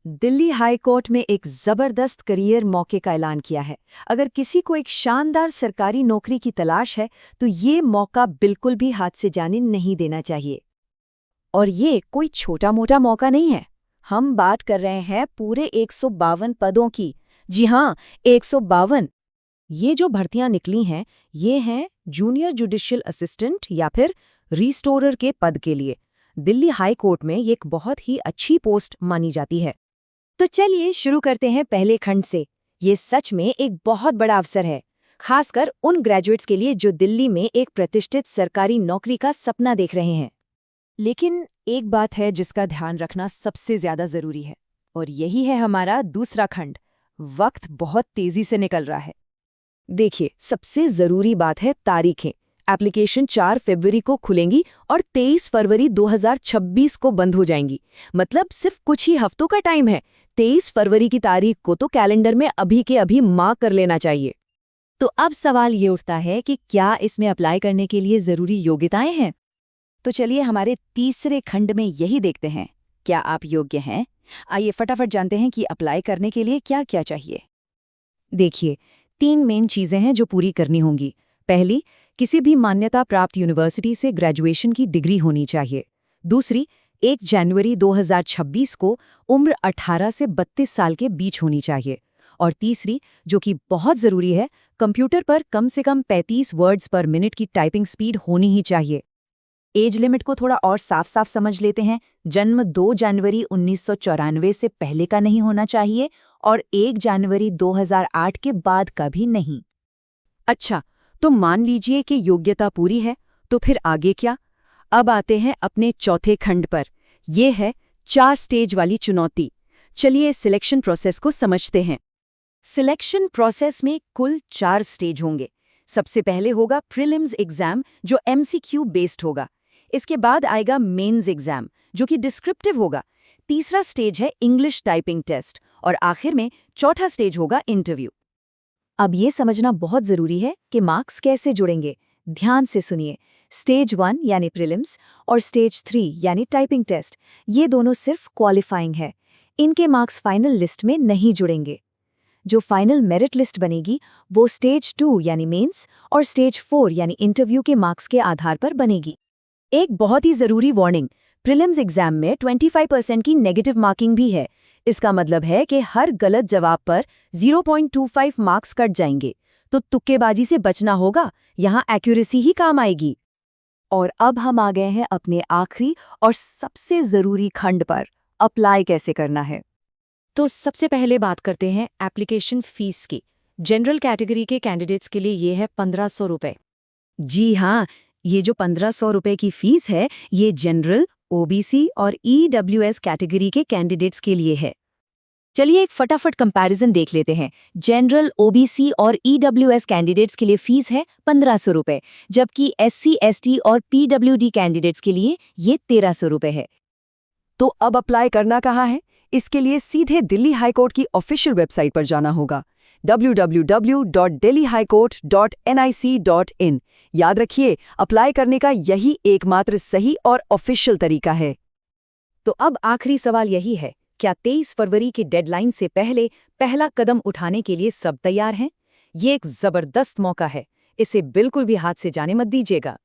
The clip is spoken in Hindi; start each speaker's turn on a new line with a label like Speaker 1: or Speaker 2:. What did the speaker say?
Speaker 1: दिल्ली हाई कोर्ट में एक जबरदस्त करियर मौके का ऐलान किया है। अगर किसी को एक शानदार सरकारी नौकरी की तलाश है तो ये मौका बिल्कुल भी हाथ से जाने नहीं देना चाहिए।
Speaker 2: और ये कोई छोटा मोटा मौका नहीं है। हम बात कर रहे हैं पूरे 152 पदों की। जी हाँ, 152।
Speaker 1: ये जो भर्तियां निकली हैं ये हैं जूनियर जुडिशियल असिस्टेंट या फिर रिस्टोरर के पद के लिए। दिल्ली हाई कोर्ट में ये एक बहुत ही अच्छी पोस्ट मानी जाती है। तो चलिए शुरू करते हैं पहले खंड से। ये सच में एक बहुत बड़ा अवसर है, खासकर उन ग्रेजुएट्स के लिए जो दिल्ली में एक प्रतिष्ठित सरकारी नौकरी का सपना देख रहे हैं। लेकिन एक बात है जिसका ध्यान रखना सबसे ज्यादा जरूरी है, और यही है हमारा दूसरा खंड। वक्त बहुत तेजी से निकल रहा है। देखिए, सबसे जरूरी बात है तारीखें। एप्लीकेशन 4 फरवरी को खुलेंगी और 23 फरवरी 2026 को बंद हो जाएंगी। मतलब सिर्फ कुछ ही हफ्तों का टाइम है। 23 फरवरी की तारीख को तो कैलेंडर में अभी के अभी मार्क कर लेना चाहिए। तो अब सवाल ये उठता है कि क्या इसमें अप्लाई करने के लिए जरूरी योग्यताएं हैं? तो चलिए हमारे तीसरे खंड में यही देखते हैं, क्या आप योग्य हैं। आइए फटाफट जानते हैं कि अप्लाई करने के लिए क्या क्या चाहिए। देखिए, 3 मेन चीजें हैं जो पूरी करनी होंगी। पहली, किसी भी मान्यता प्राप्त यूनिवर्सिटी से ग्रेजुएशन की डिग्री होनी चाहिए। दूसरी, 1 जनवरी 2026 को उम्र 18 से 32 साल के बीच होनी चाहिए। और तीसरी, जो कि बहुत ज़रूरी है, कंप्यूटर पर कम से कम 35 वर्ड्स पर मिनट की टाइपिंग स्पीड होनी ही चाहिए। एज लिमिट को थोड़ा और साफ साफ समझ लेते हैं। जन्म 2 जनवरी 1994 से पहले का नहीं होना चाहिए और 1 जनवरी 2008 के बाद का भी नहीं। अच्छा, तो मान लीजिए कि योग्यता पूरी है, तो फिर आगे क्या? अब आते हैं अपने चौथे खंड पर। ये है 4 स्टेज वाली चुनौती। चलिए सिलेक्शन प्रोसेस को समझते हैं। सिलेक्शन प्रोसेस में कुल 4 स्टेज होंगे। सबसे पहले होगा प्रीलिम्स एग्जाम, जो MCQ बेस्ड होगा। इसके बाद आएगा मेंस एग्जाम, जो कि डिस्क्रिप्टिव होगा। तीसरा स्टेज है इंग्लिश टाइपिंग टेस्ट और आखिर में चौथा स्टेज होगा इंटरव्यू। अब ये समझना बहुत जरूरी है कि मार्क्स कैसे जुड़ेंगे। ध्यान से सुनिए। स्टेज 1 यानी प्रीलिम्स और स्टेज 3 यानी टाइपिंग टेस्ट, ये दोनों सिर्फ क्वालिफाइंग है। इनके मार्क्स फाइनल लिस्ट में नहीं जुड़ेंगे। जो फाइनल मेरिट लिस्ट बनेगी वो स्टेज 2 यानी मेंस और स्टेज 4 यानी इंटरव्यू के मार्क्स के आधार पर बनेगी। एक बहुत ही जरूरी वार्निंग, प्रीलिम्स एग्जाम में 25% की नेगेटिव मार्किंग भी है। इसका मतलब है कि हर गलत जवाब पर 0.25 मार्क्स कट जाएंगे। तो तुक्केबाजी से बचना होगा, यहाँ एक्यूरेसी ही काम आएगी। और अब हम आ गए हैं अपने आखिरी और सबसे जरूरी खंड पर, अप्लाई कैसे करना है। तो सबसे पहले बात करते हैं एप्लीकेशन फीस की। जनरल कैटेगरी के कैंडिडेट्स के लिए ये है 1500 रुपये। जी हाँ, ये जो 1500 रुपये की फीस है, ये जनरल, OBC और EWS कैटेगरी के कैंडिडेट्स के लिए है। चलिए एक फटाफट कंपैरिजन देख लेते हैं। जनरल, OBC और EWS कैंडिडेट्स के लिए फीस है 1500 रुपये, जबकि SC, ST और PWD कैंडिडेट्स के लिए ये 1300 रुपये है। तो अब अप्लाई करना कहाँ है? इसके लिए सीधे दिल्ली हाई कोर्ट की ऑफिशियल वेबसाइट पर जाना होगा, www.delhihighcourt.nic.in। याद रखिए, अप्लाई करने का यही एकमात्र सही और ऑफिशियल तरीका है। तो अब आखिरी सवाल यही है, क्या 23 फरवरी की डेडलाइन से पहले पहला कदम उठाने के लिए सब तैयार हैं? ये एक जबरदस्त मौका है, इसे बिल्कुल भी हाथ से जाने मत दीजिएगा।